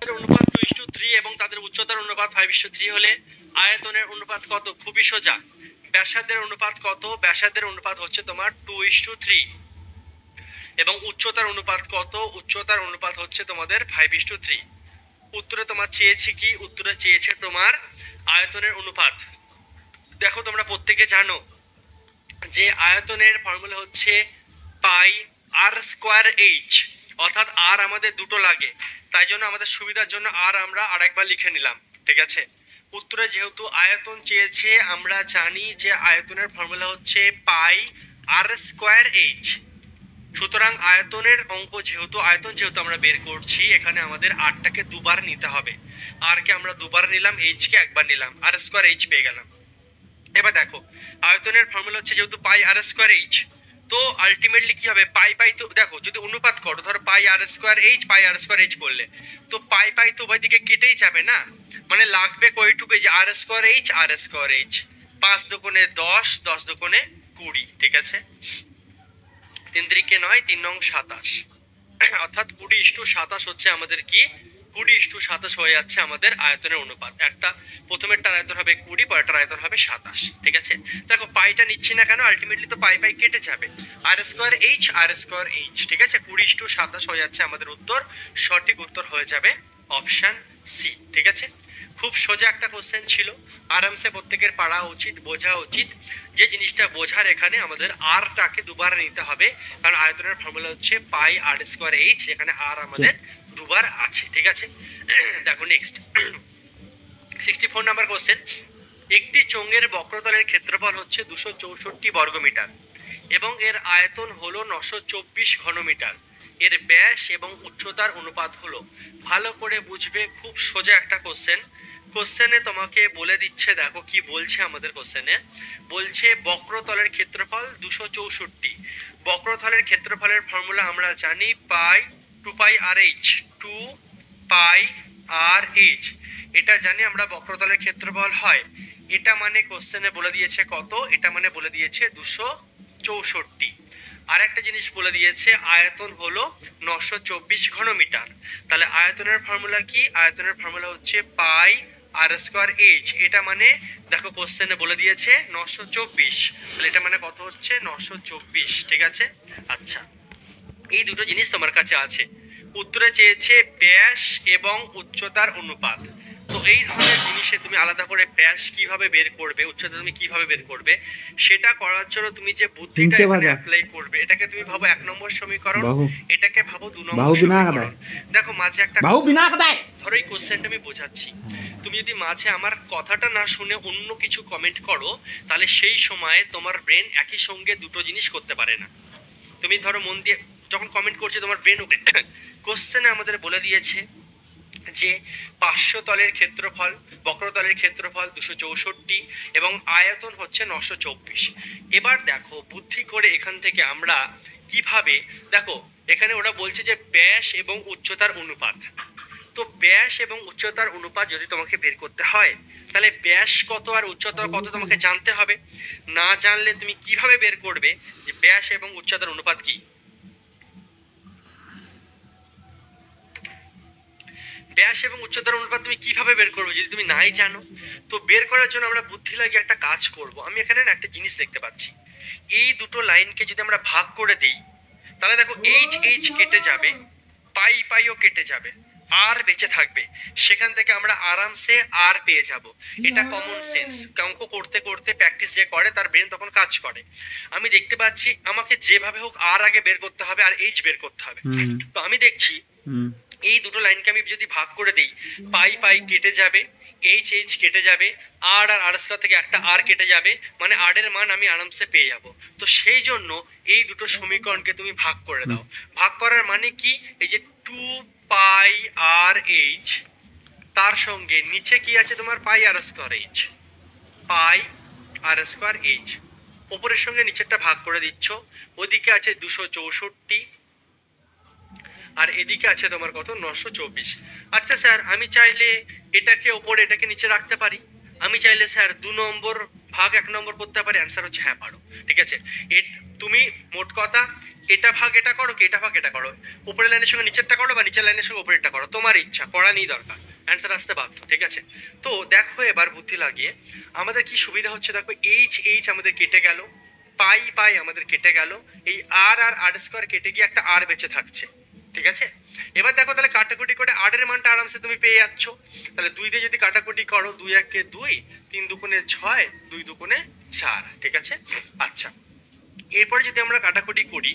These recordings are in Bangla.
অনুপাত 2:3 এবং তাদের উচ্চতার অনুপাত 5:3 হলে আয়তনের অনুপাত কত? খুবই সোজা। ব্যাসার্ধের অনুপাত কত? ব্যাসার্ধের অনুপাত হচ্ছে তোমার 2:3 এবং উচ্চতার অনুপাত কত? উচ্চতার অনুপাত হচ্ছে তোমাদের 5:3। উত্তরে তোমার চেয়েছে কি? উত্তরে চেয়েছে তোমার আয়তনের অনুপাত। দেখো তোমরা প্রত্যেকে জানো যে আয়তনের ফর্মুলা হচ্ছে পাই আর স্কোয়ার এইচ, অর্থাৎ আর আমাদের দুটো লাগে, তাই জন্য আমাদের সুবিধার জন্য আর আমরা আরেকবার লিখে নিলাম, ঠিক আছে। উত্তরে যেহেতু আয়তন চেয়েছে, আমরা জানি যে আয়তনের ফর্মুলা হচ্ছে পাই আর স্কোয়ার এইচ। সুতরাং আয়তনের অঙ্ক যেহেতু আয়তন যেহেতু আমরা বের করছি, এখানে আমাদের আরটাকে দুবার নিতে হবে। আর কে আমরা দুবার নিলাম, এইচ কে একবার নিলাম, আর স্কোয়ার এইচ পেয়ে গেলাম। এবার দেখো আয়তনের ফর্মুলা হচ্ছে যেহেতু পাই আর স্কোয়ার এইচ, তো আলটিমেটলি কি হবে? পাই পাই তো দেখো যদি অনুপাত করো, ধরো পাই আর স্কোয়ার এইচ, পাই আর স্কোয়ার এইচ করলে তো পাই পাই তো উভয় দিকে কেটেই যাবে না, মানে লাগবে কয়টুকু? যে আর স্কোয়ার এইচ, আর স্কোয়ার এইচ। 5 দুগুণে 10, 10 দুগুণে 20, ঠিক আছে। 3 3 9, 3 9 27, অর্থাৎ 20:27 হচ্ছে আমাদের কি? 20:27 হয়ে যাচ্ছে আমাদের আয়তনের অনুপাত। একটা প্রথমেরটার আয়তন হবে 20, পরেরটার আয়তন হবে 27, ঠিক আছে। দেখো পাইটা নিচ্ছি না কেন? আলটিমেটলি তো পাই পাই কেটে যাবে, আর স্কোয়ার এইচ, আর স্কোয়ার এইচ, ঠিক আছে। 20:27 হয়ে যাচ্ছে আমাদের উত্তর। সঠিক উত্তর হয়ে যাবে অপশন সি, ঠিক আছে। খুব সোজা একটা কোশ্চেন ছিল, আরামসে প্রত্যেকের পারা উচিত, বোঝা উচিত। যে জিনিসটা বোঝার, এখানে আমাদের আরটাকে দুবার নিতে হবে, কারণ আয়তনের ফর্মুলা হচ্ছে পাই আর স্কোয়ার এইচ, এখানে আর আমাদের দুবার আছে, ঠিক আছে। দেখো নেক্সট 64 নাম্বার কোশ্চেন। একটি চোঙের বক্রতলের ক্ষেত্রফল হচ্ছে 264 বর্গমিটার এবং এর আয়তন হলো 924 ঘনমিটার। এর ব্যাস এবং উচ্চতার অনুপাত হলো। ভালো করে বুঝবে, খুব সোজা একটা কোশ্চেন। কোশ্চেনে তোমাকে বলে দিচ্ছে, দেখো কি বলছে আমাদের কোশ্চেনে। বলছে বক্রতলের ক্ষেত্রফল 264। বক্রতলের ক্ষেত্রফলের ফর্মুলা আমরা জানি পাই 2 পাই আর এইচ, 2 পাই আর এইচ, এটা জানি আমরা বক্রতলের ক্ষেত্রফল হয়। এটা মানে কোশ্চেনে বলে দিয়েছে কত? এটা মানে বলে দিয়েছে 264। আর একটা জিনিস বলে দিয়েছে আয়তন হলো 924 ঘনমিটার। তাহলে আয়তনের ফর্মুলা কি? আয়তনের ফর্মুলা হচ্ছে পাই আর স্কোয়ার এইচ। এটা মানে দেখো কোশ্চেনে বলে দিয়েছে 924, তাহলে এটা মানে কত হচ্ছে? 924, ঠিক আছে। আচ্ছা, এই দুটো জিনিস তোমার কাছে আছে। উত্তরে চেয়েছে ব্যাস এবং উচ্চতার অনুপাত। তো এই ধরনের জিনিসে তুমি আলাদা করে ব্যাস কিভাবে বের করবে, উচ্চতা তুমি কিভাবে বের করবে, সেটা করার জন্য তুমি যে বুদ্ধিটা এখানে অ্যাপ্লাই করবে, এটাকে তুমি ভাবো 1 নম্বর সমীকরণ, এটাকে ভাবো 2 নম্বর সমীকরণ। দেখো মাঝে একটা ধরো এই কোশ্চেনটা আমি বোঝাচ্ছি, তুমি যদি মাঝে আমার কথাটা না শুনে অন্য কিছু কমেন্ট করো, তাহলে সেই সময় তোমার ব্রেন একই সঙ্গে দুটো জিনিস করতে পারে না। তুমি ধরো মন দিয়ে যখন কমেন্ট করছে, তোমার ব্রেন কোশ্চেনে আমাদের বলে দিয়েছে যে পার্শ্বতলের ক্ষেত্রফল, বক্রতলের ক্ষেত্রফল 264 এবং আয়তন হচ্ছে 924। এবার দেখো বুদ্ধি করে এখান থেকে আমরা কিভাবে, দেখো এখানে ওরা বলছে যে ব্যাস এবং উচ্চতার অনুপাত। তো ব্যাস এবং উচ্চতার অনুপাত যদি তোমাকে বের করতে হয়, তাহলে ব্যাস কত আর উচ্চতা কত তোমাকে জানতে হবে। না জানলে তুমি কিভাবে বের করবে যে ব্যাস এবং উচ্চতার অনুপাত কি? ব্যাস এবং উচ্চতার অনুপাত তুমি কিভাবে বের করবে যদি তুমি নাই জানো? তো বের করার জন্য আমরা বুদ্ধি লাগিয়ে একটা কাজ করব। আমি এখানে একটা জিনিস দেখতে পাচ্ছি, এই দুটো লাইনকে যদি আমরা ভাগ করে দিই, তাহলে দেখো এইচ এইচ কেটে যাবে, পাই পাইও কেটে যাবে, আর বেঁচে থাকবে। সেখান থেকে আমরা আরামসে আর পেয়ে যাব। এটা কমন সেন্স, অঙ্ক করতে করতে প্র্যাকটিস যে করে তার ব্রেন তখন কাজ করে। আমি দেখতে পাচ্ছি আমাকে যেভাবে হোক আর আগে বের করতে হবে আর এইচ বের করতে হবে। তো আমি দেখছি এই দুটো লাইনকে আমি যদি ভাগ করে দিই, পাই পাই কেটে যাবে, এইচ এইচ কেটে যাবে, আর আর আর স্কয়ার থেকে একটা আর কেটে যাবে, মানে আর এর মান আমি আরামসে পেয়ে যাব। তো সেই জন্য এই দুটো সমীকরণকে তুমি ভাগ করে দাও। ভাগ করার মানে কি? এই যে 2 পাই আর এইচ, তার সঙ্গে নিচে কি আছে তোমার? পাই আর স্কয়ার এইচ, পাই আর স্কয়ার এইচ। ওপরের সঙ্গে নিচেরটা ভাগ করে দিচ্ছ। ওদিকে আছে 264 আর এদিকে আছে তোমার কত? 924। আচ্ছা স্যার, আমি চাইলে এটাকে ওপরে এটাকে নিচে রাখতে পারি। আমি চাইলে স্যার 2 নম্বর ভাগ 1 নম্বর করতে পারি, অ্যান্সার হচ্ছে হ্যাঁ পারো। ঠিক আছে, তুমি মোট কথা এটা ভাগ এটা করো কি এটা ভাগ এটা করো, উপরের লাইনের সঙ্গে নিচেরটা করো বা নিচের লাইনের সঙ্গে উপরেরটা করো, তোমার ইচ্ছা, করা নেই দরকার, অ্যান্সার আসতে বাধ্য। ঠিক আছে, তো দেখো এবার বুদ্ধি লাগিয়ে আমাদের কি সুবিধা হচ্ছে, দেখো এইচ এইচ আমাদের কেটে গেল, পাই পাই আমাদের কেটে গেল, এই আর আর স্কোয়ার কেটে গিয়ে একটা আর বেঁচে থাকছে। ঠিক আছে, এবার দেখো তাহলে কাটাকুটি করে আর এর মানটা আরামসে তুমি পেয়ে যাচ্ছ। তাহলে 2 দিয়ে যদি কাটাকুটি করো, 2 একে 2, 3 দুগুণে 6, 2 দুগুণে 4। ঠিক আছে, আচ্ছা এরপরে যদি আমরা কাটাকুটি করি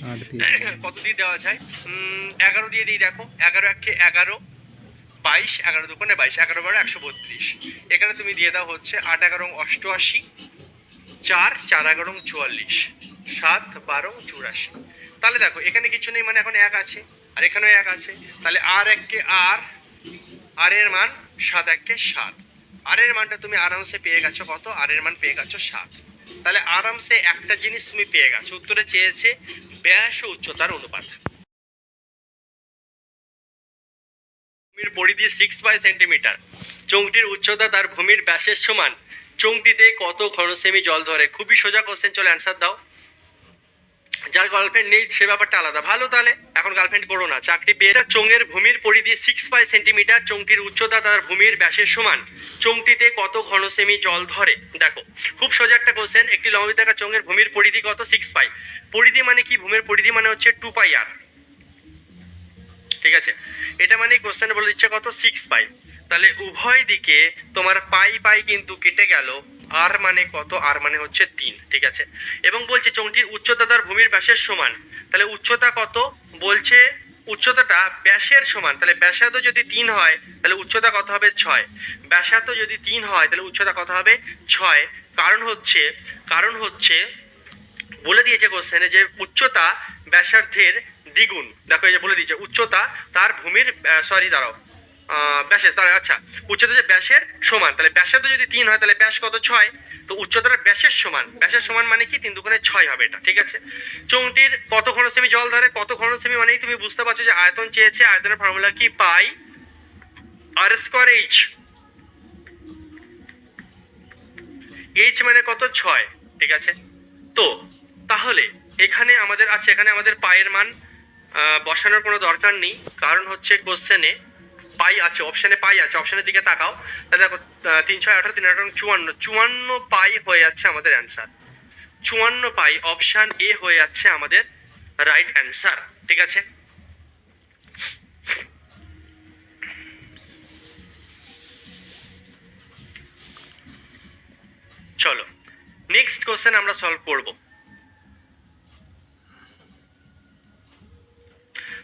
কত দিয়ে দেওয়া যায়, 11 দিয়ে দিই। দেখো 11 একে 11, 22, 11 দুগুণে 22, 11 12 132। এখানে তুমি দিয়ে দাও হচ্ছে 8 11 88, 4 4 11 44, 7 12 84। তাহলে দেখো এখানে কিছু নেই, মানে এখন 1 আছে আর এখানেও 1 আছে, তাহলে আর এককে আর এর মান 7 এককে 7, আর এর মানটা তুমি আরামসে পেয়ে গেছো কত, আর এর মান পেয়ে গেছো 7। তাহলে আরামসে একটা জিনিস তুমি পেয়ে গেছো, উত্তরে চেয়েছে ব্যাস ও উচ্চতার অনুপাত। ভূমির পরিধি 6 সেন্টিমিটার, চোঙটির উচ্চতা তার ভূমির ব্যাসের সমান, চোঙটিতে কত ঘন সেমি জল ধরে? খুবই সোজা কোশ্চেন, চলো অ্যান্সার দাও। যার গার্লফ্রেন্ড নেই সে ব্যাপারটা আলাদা, ভালো, তাহলে এখন গার্লফ্রেন্ড করো না, চাকরি পেয়ে। চোঙের ভূমির পরিধি 6 সেন্টিমিটার, চোঙটির উচ্চতা তার ভূমির ব্যাসের সমান, চোঙটিতে কত ঘন সেমি জল ধরে? দেখো খুব সোজা একটা কোশ্চেন, একটি লম্ববৃত্তাকার চোঙের ভূমির পরিধি কত? 6 পাই। পরিধি মানে কি? ভূমির পরিধি মানে হচ্ছে 2 পাই আর। ঠিক আছে, এটা মানে কোশ্চেনে বলে দিচ্ছে কত? 6 পাই। তাহলে উভয় দিকে তোমার পাই পাই কিন্তু কেটে গেল, আর মানে কত? আর মানে হচ্ছে 3। ঠিক আছে, এবং বলছে চোঙটির উচ্চতা তার ভূমির ব্যাসের সমান, তাহলে উচ্চতা কত? বলছে উচ্চতাটা ব্যাসের সমান, তাহলে ব্যাসার্ধ যদি 3 হয় তাহলে উচ্চতা কত হবে? 6। ব্যাসার্ধ যদি 3 হয় তাহলে উচ্চতা কত হবে? 6। কারণ হচ্ছে বলে দিয়েছে কোশ্চেনে যে উচ্চতা ব্যাসার্ধের দ্বিগুণ। দেখো এই যে বলে দিয়েছে উচ্চতা তার ভূমির ব্যাসের, তার আচ্ছা উচ্চতা যে ব্যাসের সমান, তাহলে ব্যাসার্ধ যদি 3 হয় তাহলে ব্যাস কত? 6। তো উচ্চতাটা ব্যাসের সমান, ব্যাসের সমান মানে কি? 3 দুগুণে 6 হবে এটা। ঠিক আছে, চোঙটির কত ঘন সেমি জল ধরে? কত ঘন সেমি মানেই তুমি বুঝতে পারছো যে আয়তন চেয়েছে, আয়তনের ফর্মুলা কি? পাই আর স্কোয়ার এইচ। এইচ মানে কত? 6। ঠিক আছে, তো তাহলে এখানে আমাদের আছে, এখানে আমাদের পায়ের মান বসানোর কোনো দরকার নেই, কারণ হচ্ছে কোশ্চেনে পাই আছে, অপশানে পাই আছে, অপশানের দিকে তাকাও, তাহলে দেখো 3 6 18 3 18 54, 54 পাই হয়ে যাচ্ছে আমাদের অ্যান্সার। 54 পাই, অপশান এ হয়ে যাচ্ছে আমাদের রাইট অ্যান্সার। ঠিক আছে, চলো নেক্সট কোশ্চেন আমরা সলভ করব।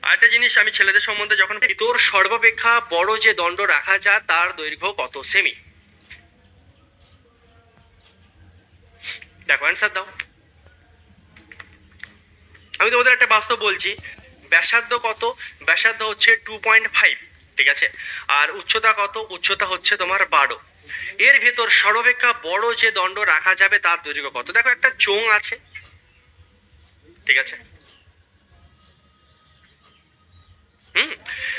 আরেকটা জিনিস আমি ছেলেদের সম্বন্ধে যখন ভিতর সর্বাপেক্ষা বড় যে দণ্ড রাখা যায় তার দৈর্ঘ্য কত সেমি? দেখো অ্যান্সার দাও। আমি তোমাদের একটা বাস্তব বলছি, ব্যাসার্ধ কত? ব্যাসার্ধ হচ্ছে 2.5। ঠিক আছে, আর উচ্চতা কত? উচ্চতা হচ্ছে তোমার 12। এর ভেতর সর্বাপেক্ষা বড় যে দণ্ড রাখা যাবে তার দৈর্ঘ্য কত? দেখো একটা চোঙ আছে, ঠিক আছে,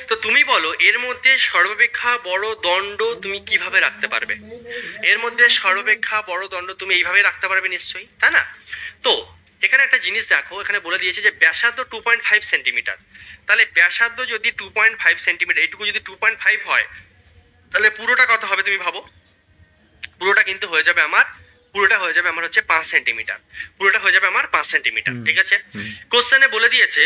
তো তুমি বলো এর মধ্যে সর্বাপেক্ষা বড় দণ্ড তুমি কিভাবে রাখতে পারবে? এর মধ্যে সর্বাপেক্ষা বড় দণ্ড তুমি এইভাবে রাখতে পারবে নিশ্চয়ই, তাই না? তো এখানে একটা জিনিস দেখো, এখানে বলে দিয়েছে যে ব্যাসার্ধ 2.5 সেন্টিমিটার, তাহলে ব্যাসার্ধ যদি 2.5 সেন্টিমিটার, এইটুকু যদি 2.5 হয় তাহলে পুরোটা কত হবে তুমি ভাবো? পুরোটা কিন্তু হয়ে যাবে আমার, পুরোটা হয়ে যাবে আমার হচ্ছে 5 সেন্টিমিটার, পুরোটা হয়ে যাবে আমার 5 সেন্টিমিটার। ঠিক আছে, কোশ্চেনে বলে দিয়েছে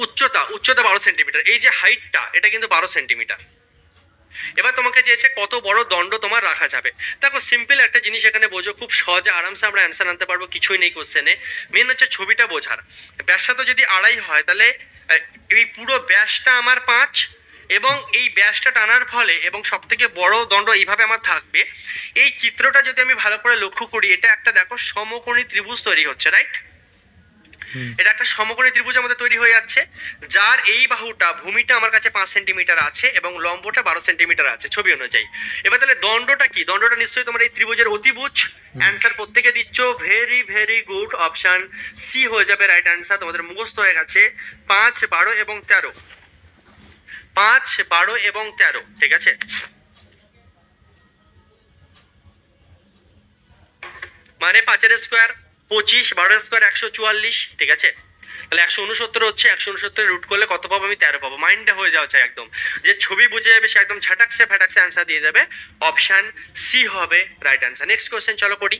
উচ্চতা 12 সেন্টিমিটার, এই যে হাইটটা এটা কিন্তু 12 সেন্টিমিটার। এবার তোমাকে চেয়েছে কত বড় দণ্ড তোমার রাখা যাবে। দেখো সিম্পল একটা জিনিস এখানে বোঝো, খুব সহজে আরামসে আমরা অ্যান্সার আনতে পারবো, কিছুই নেই কোশ্চেনে, মেন হচ্ছে ছবিটা বোঝার। ব্যাসটা যদি 2.5 হয় তাহলে এই পুরো ব্যাসটা আমার 5, এবং এই ব্যাসটা টানার ফলে এবং সব থেকে বড় দণ্ড এইভাবে আমার থাকবে। এই চিত্রটা যদি আমি ভালো করে লক্ষ্য করি, এটা একটা দেখো সমকোণী ত্রিভুজ তৈরি হচ্ছে, রাইট? এটা একটা সমকোণী ত্রিভুজ আমাদের তৈরি হয়ে যাচ্ছে, যার এই বাহুটা ভূমিটা আমার কাছে 5 সেন্টিমিটার আছে এবং লম্বটা 12 সেন্টিমিটার আছে ছবি অনুযায়ী। এবার তাহলে দণ্ডটা কি? দণ্ডটা নিশ্চয়ই তোমার এই ত্রিভুজের অতিভুজ। অ্যান্সার প্রত্যেকে দিচ্ছ, very very good, option C হয়ে যাবে রাইট অ্যান্সার। তোমাদের মুখস্থ হয়ে গেছে 5 12 এবং 13, 5 12 এবং 13। ঠিক আছে, মানে 5 স্কোয়ার 25, 12 স্কোয়ার 144, ঠিক আছে। তাহলে 169 হচ্ছে, 169 রুট করলে কত পাবো? আমি 13 পাবো। মাইন্ডটা হয়ে যাওয়া চাই একদম, যে ছবি বুঝে যাবে সে একদম ঝাটাকসে ফ্যাটাকসে অ্যান্সার দিয়ে যাবে। অপশান সি হবে রাইট অ্যান্সার। নেক্সট কোয়েশ্চেন চলো করি।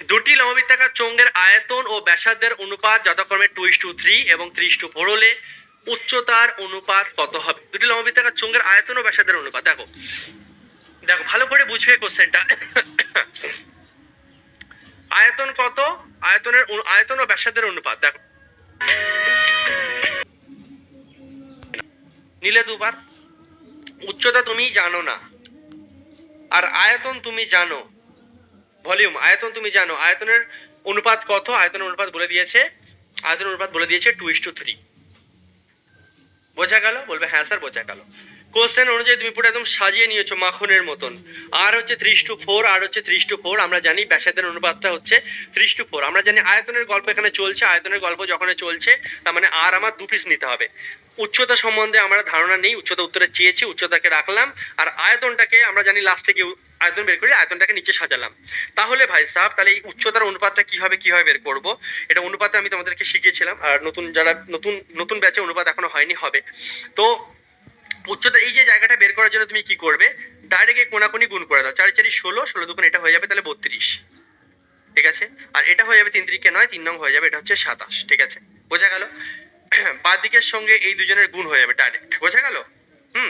দুটি লম্ববৃত্তাকার চোঙের আয়তন ও ব্যাসার্ধের অনুপাত যথাক্রমে 2:3 এবং 3:4 হলে উচ্চতার অনুপাত কত হবে? দুটি লম্ববৃত্তাকার চোঙের আয়তন ও ব্যাসার্ধের অনুপাত। দেখো দেখো ভালো করে বুঝবে কোশ্চেনটা। আয়তন কত? আয়তন ও ব্যাসার্ধের অনুপাত। দেখো নিলে দুবার। উচ্চতা তুমি জানো না, আর আয়তন তুমি জানো, ভলিউম আয়তন তুমি জানো। আয়তনের অনুপাত কত? আয়তনের অনুপাত বলে দিয়েছে, আয়তনের অনুপাত বলে দিয়েছে 2:3। বোঝা গেল? বলবে হ্যাঁ স্যার বোঝা গেল। কোশ্চেন অনুযায়ী তুমি পুরো একদম সাজিয়ে নিয়েছো মাখনের মতন। আর হচ্ছে 3:4, আর হচ্ছে 3:4। আমরা জানি ব্যাসার্ধের অনুপাতটা হচ্ছে 3:4। আমরা জানি আয়তনের গল্প এখানে চলছে, আয়তনের গল্প যখন চলছে তার মানে আর আমার 2 পিস নিতে হবে। উচ্চতা সম্বন্ধে আমরা ধারণা নেই, উচ্চতা উত্তরে চেয়েছি, উচ্চতাকে রাখলাম, আর আয়তনটাকে আমরা জানি লাস্টে গিয়ে আয়তন বের করে আয়তনটাকে নিচে সাজালাম। তাহলে ভাই সাহেব তাহলে এই উচ্চতার অনুপাতটা কিভাবে বের করব? এটা অনুপাতে আমি তোমাদেরকে শিখিয়েছিলাম, আর নতুন যারা নতুন ব্যাচে অনুপাত এখনো হয়নি হবে। তো উচ্চতা এই যে জায়গাটা বের করার জন্য তুমি কি করবে? ডাইরেক্ট কোনাকুনি গুণ করে দাও। 4 4 16, 16 দুগুণ এটা হয়ে যাবে তাহলে 32, ঠিক আছে। আর এটা হয়ে যাবে 3 3 9, 3 নং হয়ে যাবে, এটা হচ্ছে 27, ঠিক আছে। বোঝা গেল? বাঁ দিকের সঙ্গে এই দুজনের গুণ হয়ে যাবে ডাইরেক্ট। বোঝা গেল?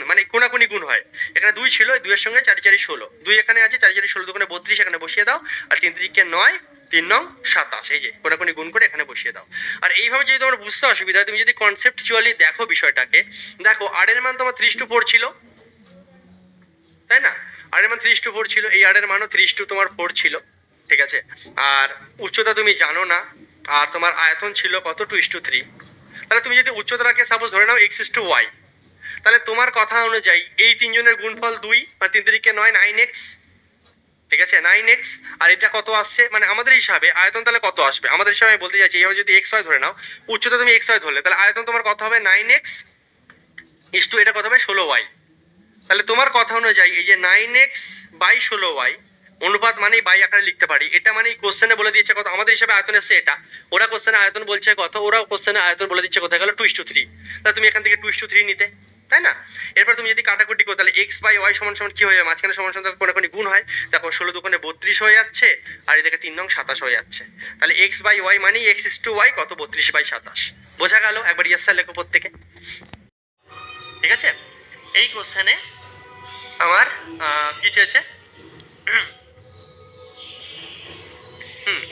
মানে কোনাকুনি গুণ হয়। এখানে 2 ছিল, 2 এর সঙ্গে 4 4 16, 2 এখানে আছে, 4 4 16 দুগুণে 32 এখানে বসিয়ে দাও, আর 3 3 9, 3 নং 27, এই যে কোনাকুনি গুণ করে এখানে বসিয়ে দাও। আর এইভাবে যদি তোমার বুঝতে অসুবিধা হয়, তুমি যদি কনসেপচুয়ালি দেখো বিষয়টাকে, দেখো আর এর মান তোমার 3:4 ছিল, তাই না? আর এর মান 3:4 ছিল, এই আর এর মানও 3 তোমার 4 ছিল, ঠিক আছে। আর উচ্চতা তুমি জানো না, আর তোমার আয়তন ছিল কত? 2:3। তাহলে তুমি যদি উচ্চতাটাকে সাপোজ ধরে নাও x:y, তাহলে তোমার কথা অনুযায়ী এই তিনজনের গুণফল 2, মানে 3 3 9, 9x, ঠিক আছে, 9x। আর এটা কত আসছে? মানে আমাদের হিসাবে আয়তন তাহলে কত আসবে? আমাদের হিসাবে আমি বলতে চাইছি, এইভাবে যদি xy ধরে নাও, উচ্চতা তুমি xy ধরলে, তাহলে আয়তন তোমার কত হবে? 9x ইস টু এটা কত হবে? 16y। তাহলে তোমার কথা অনুযায়ী এই যে 9x বাই 16y অনুপাত মানেই বাই আকারে লিখতে পারি। এটা মানে কোশ্চেনে বলে দিয়েছে কত? আমাদের হিসাবে আয়তন এসছে এটা, ওরা কোশ্চেনে আয়তন বলছে কত? ওরাও কোশ্চেনে আয়তন বলে দিচ্ছে কোথায় গেল? 2:3। তাহলে তুমি এখান থেকে 2:3 নিতে, তাই না? এরপর তুমি যদি কাটাকুটি করো, তাহলে x বাই y সমান সমান কি হয়ে যাবে? মাঝখানে সমান সমান কোনাকুনি গুণ হয়, দেখো 16 দুগুণে 32 হয়ে যাচ্ছে, আর এদিকে 3 নং 27 হয়ে যাচ্ছে। তাহলে x বাই y মানে x:y কত? 32/27। বোঝা গেল? একবার ইয়েস স্যার লেখো প্রত্যেকে, ঠিক আছে। এই কোশ্চেনে আমার কি চেয়েছে?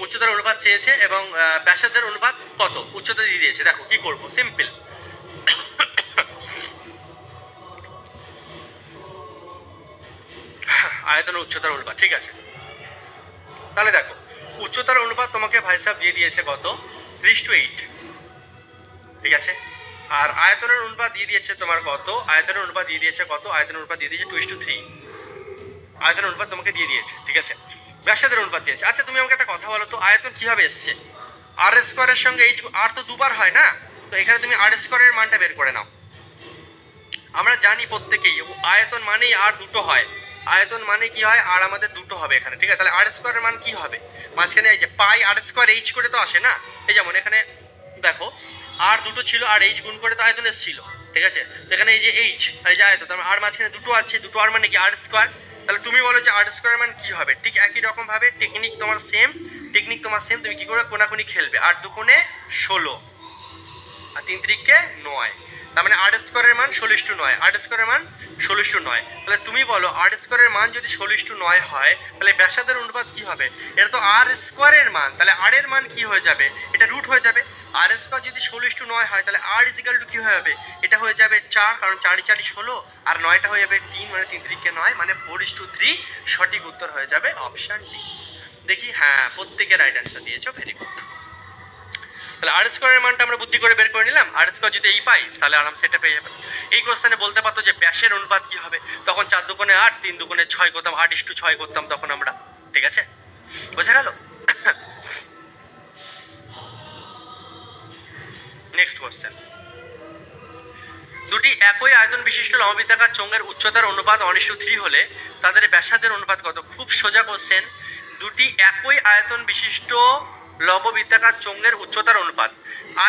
উচ্চতার অনুপাত চেয়েছে এবং ব্যাসার্ধের অনুপাত কত? উচ্চতা দিয়ে দিয়েছে। দেখো কি করব, সিম্পল। আয়তন ও উচ্চতার অনুপাত, ঠিক আছে। তাহলে দেখো উচ্চতার অনুপাত তোমাকে ভাই সাহেব দিয়ে দিয়েছে কত? 3:8, ঠিক আছে। আর আয়তনের অনুপাত দিয়ে দিয়েছে তোমার কত? আয়তনের অনুপাত দিয়ে দিয়েছে কত? আয়তনের অনুপাত দিয়ে দিয়েছে 2:3। আয়তনের অনুপাত তোমাকে দিয়ে দিয়েছে, ঠিক আছে। ব্যাসার্ধের অনুপাত চেয়েছে। আচ্ছা তুমি আমাকে একটা কথা বলো তো, আয়তন কিভাবে এসছে? আর স্কোয়ারের সঙ্গে এইচ, আর তো দুবার হয় না, তো এখানে তুমি আর স্কোয়ারের মানটা বের করে নাও। আমরা জানি প্রত্যেকেই আয়তন মানেই আর দুটো হয়, আয়তন মানে কি হয়? আর আমাদের দুটো হবে এখানে, ঠিক আছে। তাহলে আর স্কোয়ারের মান কি হবে? মাঝখানে এই যে পাই আর স্কোয়ার এইচ করে তো আসে না, এই যেমন এখানে দেখো আর দুটো ছিল, আর এইচ গুণ করে তো আয়তন এসেছিল, ঠিক আছে। তো এখানে এই যে এইচ আর এই যে আয়তন, তার আর মাঝখানে দুটো আছে, দুটো আর মানে কি? আর স্কোয়ার। তাহলে তুমি বলো যে আর স্কোয়ারের মান কি হবে? ঠিক একই রকম ভাবে টেকনিক তোমার সেম, তুমি কি করে কোনাকুনি খেলবে? 8 দুগুণে 16, আর 3 3 9, তার মানে আর স্কোয়ারের মান 16:9, আর স্কোয়ারের মান 16:9। তাহলে তুমি বলো আর স্কোয়ারের মান যদি 16:9 হয়, তাহলে ব্যাসার্ধের অনুপাত কি হবে? এটা তো আর স্কোয়ারের মান, তাহলে আর এর মান কি হয়ে যাবে? এটা রুট হয়ে যাবে। আর স্কোয়ার যদি 16:9 হয়, তাহলে আর ইজিক্যাল টু কি হয়ে যাবে? এটা হয়ে যাবে 4, কারণ 4 4 16, আর 9টা হয়ে যাবে 3, মানে 3 3 9, মানে 4:3। সঠিক উত্তর হয়ে যাবে অপশন ডি। দেখি হ্যাঁ প্রত্যেকে রাইট অ্যান্সার দিয়েছো, ভেরি গুড। তাহলে আর স্কোয়ারের মানটা আমরা বুদ্ধি করে বের করে নিলাম। আর স্কোয়ার যদি এই পাই, তাহলে আরামসে এটা পেয়ে যাবে। এই কোশ্চেনে বলতে পারতো যে ব্যাসের অনুপাত কি হবে, তখন 4 দুগুণে 8, 3 দুগুণে 6 করতাম, 8:6 করতাম তখন আমরা, ঠিক আছে। বোঝা গেল? Next question. দুটি একই আয়তন বিশিষ্ট লম্ববৃত্তাকার চোঙের উচ্চতার অনুপাত 1:3 হলে তাদের ব্যাসার্ধের অনুপাত কত? খুব সোজা কোশ্চেন। দুটি একই আয়তন বিশিষ্ট লববৃত্তাকার চোঙের উচ্চতার অনুপাত।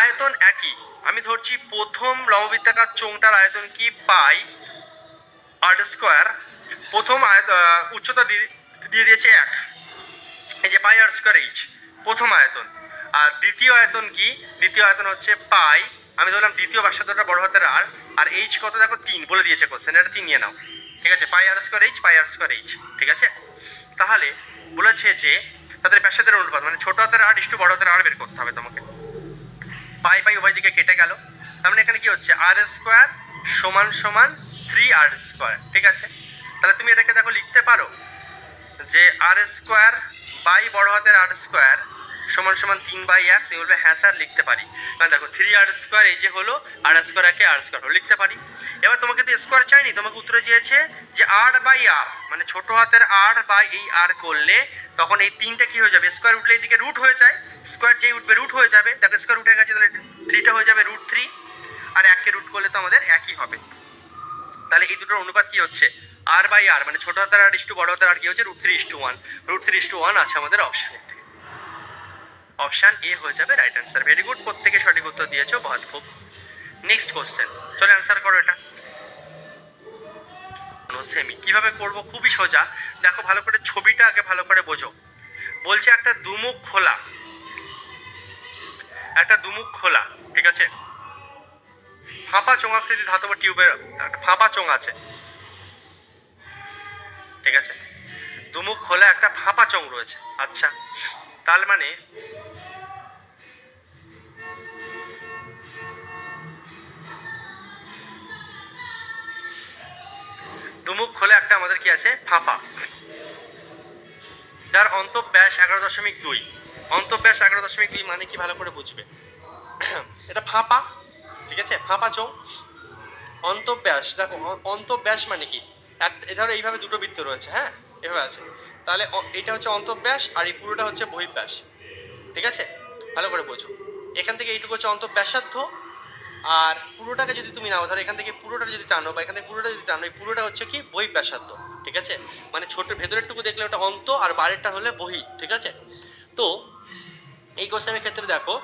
আয়তন একই, আমি ধরছি প্রথম লববৃত্তাকার চোঙটার আয়তন কি পাই আর স্কোয়ার, প্রথম উচ্চতা দিয়ে দিয়েছে 1, এই যে পাই আর স্কোয়ার এইচ প্রথম আয়তন। আর দ্বিতীয় আয়তন কি, দ্বিতীয় আয়তন হচ্ছে পাই, আমি ধরলাম দ্বিতীয় ব্যাসার্ধটা বড় হাতের আর, আর এইচ কত দেখো 3 বলে দিয়েছে কোশ্চেন, এটা 3 নিয়ে নাও, ঠিক আছে, পাই আর স্কোয়ার এইচ, পাই আর স্কোয়ার এইচ, ঠিক আছে। তাহলে বলেছে যে তাদের ব্যাসার্ধের অনুপাত মানে ছোট হাতের আর ইস্টু বড় হাতের আর বের করতে হবে তোমাকে। পাই পাই উভয় দিকে কেটে গেল, তার মানে এখানে কি হচ্ছে আর স্কোয়ার সমান সমান 3r স্কোয়ার, ঠিক আছে। তাহলে তুমি এটাকে দেখো লিখতে পারো যে আর স্কোয়ার বাই বড় হাতের আর স্কোয়ার সমান সমান 3/1, তুমি বলবে হ্যাঁ স্যার লিখতে পারি, কারণ দেখো 3r স্কোয়ার এই যে হলো আর স্কোয়ার একে আর স্কোয়ার হলো, লিখতে পারি। এবার তোমাকে তো স্কোয়ার চাইনি, তোমাকে উত্তরে চেয়েছে যে r/r মানে ছোট হাতের r বাই এই r করলে তখন এই 3টা কি হয়ে যাবে, স্কোয়ার উঠলে এইদিকে রুট হয়ে যায়, স্কোয়ার যেই উঠবে রুট হয়ে যাবে, দেখো স্কোয়ার উঠে গেছে, তাহলে 3টা হয়ে যাবে √3, আর 1কে রুট করলে তো আমাদের একই হবে। তাহলে এই দুটোর অনুপাত কি হচ্ছে r/r মানে ছোট হাতের আর ইস্টু বড় হাতের আর কি হচ্ছে √3:1, √3:1 আছে আমাদের অপশানে। অপশান এ হয়ে যাবে রাইট অ্যান্সার। ভেরি গুড, প্রত্যেকে সঠিক উত্তর দিয়েছো, বহুত খুব। নেক্সট কোশ্চেন, চলো অ্যান্সার করো এটা। সেমি কিভাবে করব, খুবই সোজা, দেখো ভালো করে ছবিটা আগে ভালো করে বোঝো। বলছে একটা দুমুখ খোলা, একটা দুমুখ খোলা, ঠিক আছে, ফাঁপা চোঙাকৃতি ধাতব টিউবের একটা ফাঁপা চোঙ আছে, ঠিক আছে, দুমুখ খোলা একটা ফাঁপা চোঙ রয়েছে। আচ্ছা, তার মানে দুমুখ খোলা একটা আমাদের কি আছে ফাঁপা, যার অন্তঃব্যাস 11.2, অন্তঃব্যাস 11.2 মানে কি ভালো করে বুঝবে, এটা ফাঁপা, ঠিক আছে, ফাঁপা চোঙ। অন্তঃব্যাস দেখো, অন্তঃব্যাস মানে কি, ধরো এইভাবে দুটো বৃত্ত রয়েছে, হ্যাঁ এভাবে আছে, তাহলে এটা হচ্ছে অন্তঃব্যাস আর এই পুরোটা হচ্ছে বহিঃব্যাস, ঠিক আছে, ভালো করে বোঝো। এখান থেকে এইটুকু হচ্ছে অন্তঃব্যাসার্ধ, আর পুরোটাকে যদি তুমি নাও, ধরো এখান থেকে পুরোটা যদি টানো বা এখান থেকে পুরোটা যদি টানো, এই পুরোটা হচ্ছে কি বহিঃব্যাসার্ধ, ঠিক আছে, মানে ছোট ভেতরেরটুকু দেখলে ওটা অন্ত আর বাইরেরটা হলে বহি, ঠিক আছে। তো এই কোশ্চেনের ক্ষেত্রে দেখো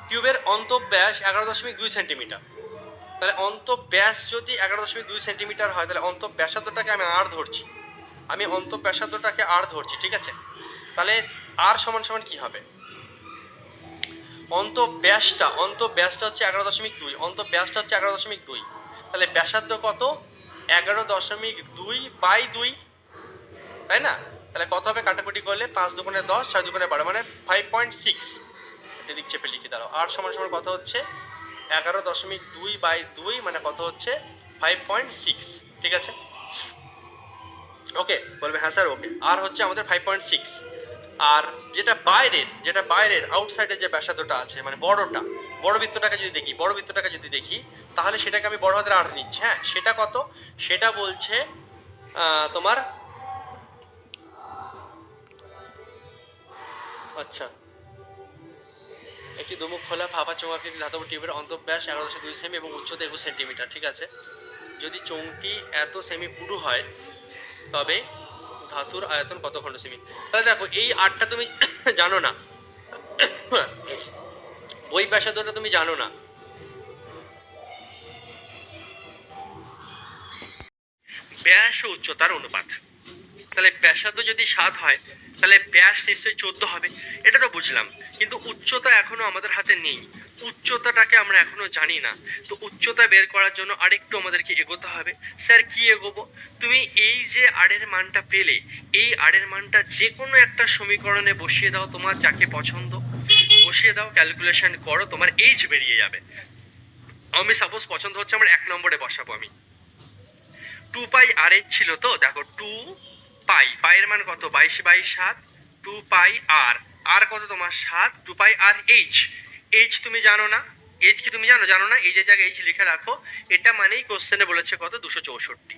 টিউবের অন্তঃব্যাস 11.2 সেন্টিমিটার, তাহলে অন্তঃব্যাস যদি 11.2 সেন্টিমিটার হয়, তাহলে অন্তঃব্যাসার্ধটাকে আমি আর ধরছি, আমি অন্তঃব্যাসার্ধটাকে আর ধরছি, ঠিক আছে। তাহলে আর সমান সমান কি হবে, অন্তঃব্যাসটা হচ্ছে 11.2, অন্তঃব্যাসটা হচ্ছে 11.2, তাহলে ব্যাসার্ধ কত 11.2/2, তাই না, তাহলে কত হবে কাটাকুটি করলে 5 দুগুণে 10, 6 দুগুণে 12 মানে 5.6, এদিক চেপে লিখে দাও। আর সমান সমান কত হচ্ছে 11.2/2 মানে কত হচ্ছে 5.6, ঠিক আছে, ওকে বলবে হ্যাঁ স্যার ওকে। আর হচ্ছে আমাদের 5.6, আর যেটা বাইরের আউটসাইডের যে ব্যাসার্ধটা আছে মানে বড় বৃত্তটাকে যদি দেখি তাহলে সেটাকে আমি বড় হাতের আর নিচ্ছি, হ্যাঁ সেটা কত, সেটা বলছে তোমার, আচ্ছা, একটি দুমুখ খোলা ফাঁপা চোঙাকৃতি ধাতব টিউবের অন্তঃব্যাস 11.2 সেমি এবং উচ্চতা 21 সেন্টিমিটার, ঠিক আছে। যদি চোঙটি এত সেমি পুরু হয় তবে ধাতুর আয়তন কত খণ্ড সেমি। তাহলে দেখো এই আটটা তুমি জানো না, বই ব্যাসার্ধটা তুমি জানো না, ব্যাস ও উচ্চতার অনুপাত, তাহলে ব্যাসার্ধ যদি 7 হয় তাহলে ব্যাস নিশ্চয়ই 14 হবে, এটা তো বুঝলাম, কিন্তু উচ্চতা এখনো আমাদের হাতে নেই, উচ্চতাটাকে আমরা এখনো জানি না, তো উচ্চতা বের করার জন্য আরেকটু আমাদেরকে এগোতে হবে। স্যার কি এগোবো, তুমি এই যে আর এর মানটা পেলে, এই আর এর মানটা যে কোনো একটা সমীকরণে বসিয়ে দাও, তোমার যাকে পছন্দ বসিয়ে দাও, ক্যালকুলেশন করো, তোমার এইচ বেরিয়ে যাবে। আমি সাপোজ পছন্দ হচ্ছে আমার 1 নম্বরে বসাবো, আমি 2πr ছিল, তো দেখো 2π এর মান কত 22/7, 2πr, আর কত তোমার 7, 2πr এইচ তুমি জানো না, এইচ কি তুমি জানো না, এই যে জায়গায় এইচ লিখে রাখো, এটা মানেই কোশ্চেনে বলেছে কত 264,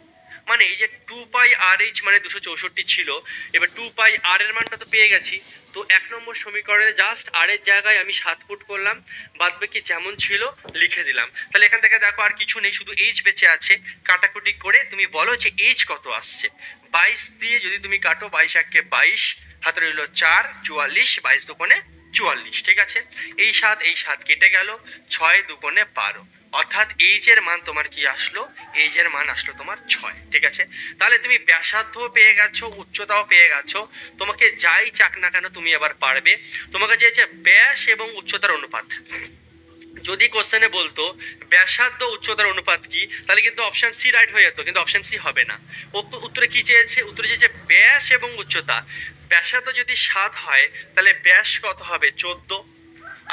মানে এই যে 2πRh মানে 264 ছিল, এবার 2πr এর মানটা তো পেয়ে গেছি, তো 1 নম্বর সমীকরণে জাস্ট r এর জায়গায় আমি 7 পুট করলাম, বাদ বাকি যেমন ছিল লিখে দিলাম। তাহলে এখান থেকে দেখো আর কিছু নেই, শুধু h বেঁচে আছে। কাটাকুটি করে তুমি বলো যে h কত আসছে। 22 দিয়ে যদি তুমি কাটো, 22 1 22, হাতে রইল 4, 44, 22 দুগুণে 44, ঠিক আছে। এই 7 কেটে গেল, 6 দুগুণে 12, অর্থাৎ এইচ এর মান তোমার কি আসলো, এইচ এর মান আসলো তোমার 6, ঠিক আছে। তাহলে তুমি ব্যাসার্ধ পেয়ে গেছো, উচ্চতাও পেয়ে গেছো, তোমাকে যাই চাক না কেন তুমি এবার পারবে। তোমাকে যে ব্যাস এবং উচ্চতার অনুপাত, যদি কোশ্চেনে বলতো ব্যাসার্ধ উচ্চতার অনুপাত কি, তাহলে কিন্তু অপশন সি রাইট হয়ে যেত, কিন্তু অপশন সি হবে না। উত্তরে কি চেয়েছে, উত্তরে চেয়েছে ব্যাস এবং উচ্চতা। ব্যাসার্ধ যদি 7 হয় তাহলে ব্যাস কত হবে, 14,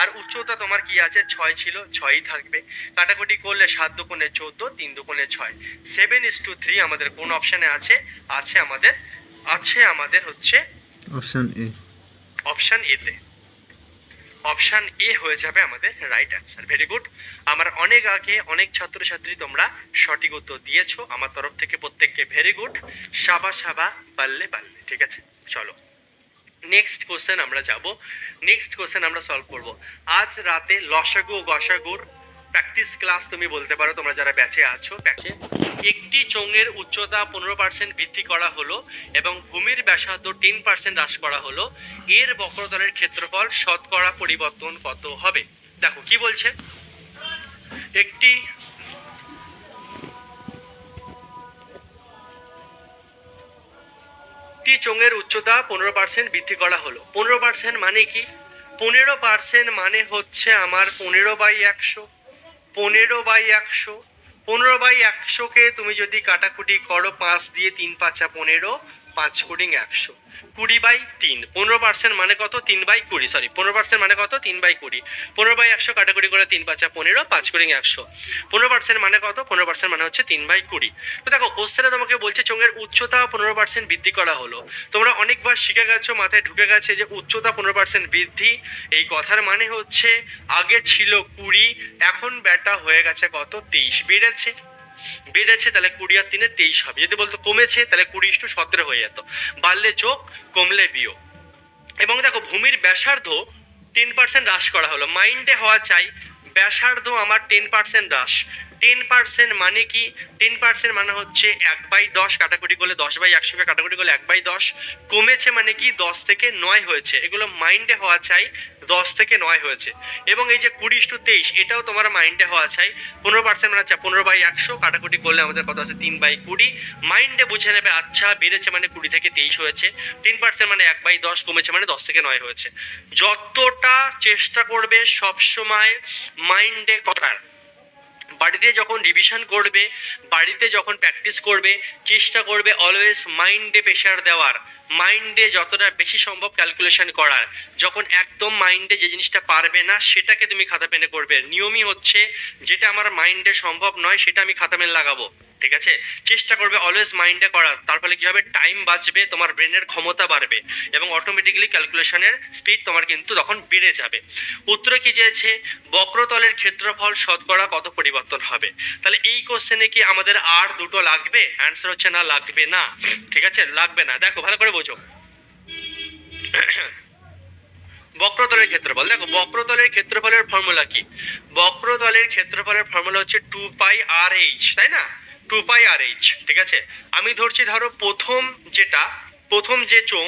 আর উচ্চতা তোমার কি আছে, 6 ছিল, 6ই থাকবে। কাটাকুটি করলে 7 দুগুণে 14, 3 দুগুণে 6, 7:3 আমাদের কোন অপশনে আছে, আমাদের হচ্ছে অপশন এ। অপশন এতে, অপশন এ হয়ে যাবে আমাদের রাইট অ্যান্সার। Very good. আমার অনেক আগে অনেক ছাত্রছাত্রী তোমরা সঠিক উত্তর দিয়েছো, আমার তরফ থেকে প্রত্যেককে ভেরি গুড, সাবা পারলে, ঠিক আছে। চলো নেক্সট কোশ্চেন আমরা যাব। নেক্সট কোশ্চেন আমরা সলভ করব। আজ রাতে লসাগু ও গসাগুর প্র্যাকটিস ক্লাস তুমি বলতে পারো, তোমরা যারা ব্যাচে আছো। ব্যাচে একটি চোঙের উচ্চতা 15% বৃদ্ধি করা হলো এবং ভূমির ব্যাসার্ধ 10% হ্রাস করা হলো, এর বক্রতলের ক্ষেত্রফল শতকরা পরিবর্তন কত হবে। দেখো কি বলছে, একটি চোঙের উচ্চতা 15% বৃদ্ধি করা হলো। 15% মানে কি, 15% মানে হচ্ছে আমার 15/100, 15/100, 15/100কে তুমি যদি কাটাকুটি করো, 5 দিয়ে 3 5 15, 5 কুড়ি 100, 20/3, 15% মানে কত, 3/20, সরি 15% মানে কত, 3/20, 15/100 কাটাকুটি করে 3 5 15, 5 কুড়ি 100, 15% মানে কত, 15% মানে হচ্ছে 3/20। তো দেখো কোশ্চেনে তোমাকে বলছে চোঙের উচ্চতা 15% বৃদ্ধি করা হলো। তোমরা অনেকবার শিখে গেছো, মাথায় ঢুকে গেছে যে উচ্চতা 15% বৃদ্ধি, এই কথার মানে হচ্ছে আগে ছিল 20, এখন ব্যাটা হয়ে গেছে কত, 23, বেড়েছে, তাহলে 20 আর 3 23 হবে। যদি বলতো কমেছে তাহলে 20:17 হয়ে যেত, বাড়লে যোগ, কমলে বিয়োগ। এবং দেখো ভূমির ব্যাসার্ধ 10% হ্রাস করা হলো, মাইন্ডে হওয়া চাই ব্যাসার্ধ আমার 10% হ্রাস। 10% মানে কি, 10% মানে হচ্ছে 1/10, কাটাকুটি করলে 10/100কে কাটাকুটি করলে 1/10, কমেছে মানে কি 10 থেকে 9 হয়েছে, এগুলো মাইন্ডে হওয়া চাই, 10 থেকে 9 হয়েছে। এবং এই যে 20:23 এটাও তোমার মাইন্ডে হওয়া চাই। 15% মানে হচ্ছে 15/100, কাটাকুটি করলে আমাদের কত আছে, 3/20, মাইন্ডে বুঝে নেবে আচ্ছা বেড়েছে মানে 20 থেকে 23 হয়েছে, 10% মানে 1/10, কমেছে মানে 10 থেকে 9 হয়েছে। যতটা চেষ্টা করবে সবসময় মাইন্ডে করার, বাড়িতে যখন রিভিশন করবে, বাড়িতে যখন প্র্যাকটিস করবে, চেষ্টা করবে অলওয়েজ মাইন্ডে প্রেশার দেওয়ার, মাইন্ডে যতটা বেশি সম্ভব ক্যালকুলেশন করার। যখন একদম মাইন্ডে যে জিনিসটা পারবে না সেটাকে তুমি খাতা পেনে করবে। নিয়মই হচ্ছে যেটা আমার মাইন্ডে সম্ভব নয় সেটা আমি খাতা পেন লাগাবো, ঠিক আছে। চেষ্টা করবে অলওয়েজ মাইন্ডে করার, তার ফলে কি হবে, টাইম বাঁচবে, তোমার ব্রেনের ক্ষমতা বাড়বে এবং অটোমেটিক্যালি ক্যালকুলেশনের স্পিড তোমার কিন্তু তখন বেড়ে যাবে। উত্তরে কি চেয়েছে, বক্রতলের ক্ষেত্রফল শতকরা কত পরিবর্তন হবে। তাহলে এই কোশ্চেনে কি আমাদের আর দুটো লাগবে, অ্যান্সার হচ্ছে না, লাগবে না, ঠিক আছে, লাগবে না। দেখো ভালো করে বোঝো, বক্রতলের ক্ষেত্রফল, দেখো বক্রতলের ক্ষেত্রফলের ফর্মুলা কি, বক্রতলের ক্ষেত্রফলের ফর্মুলা হচ্ছে 2πRh, তাই না, 2πRh, ঠিক আছে। আমি ধরছি ধরো প্রথম যে চোঙ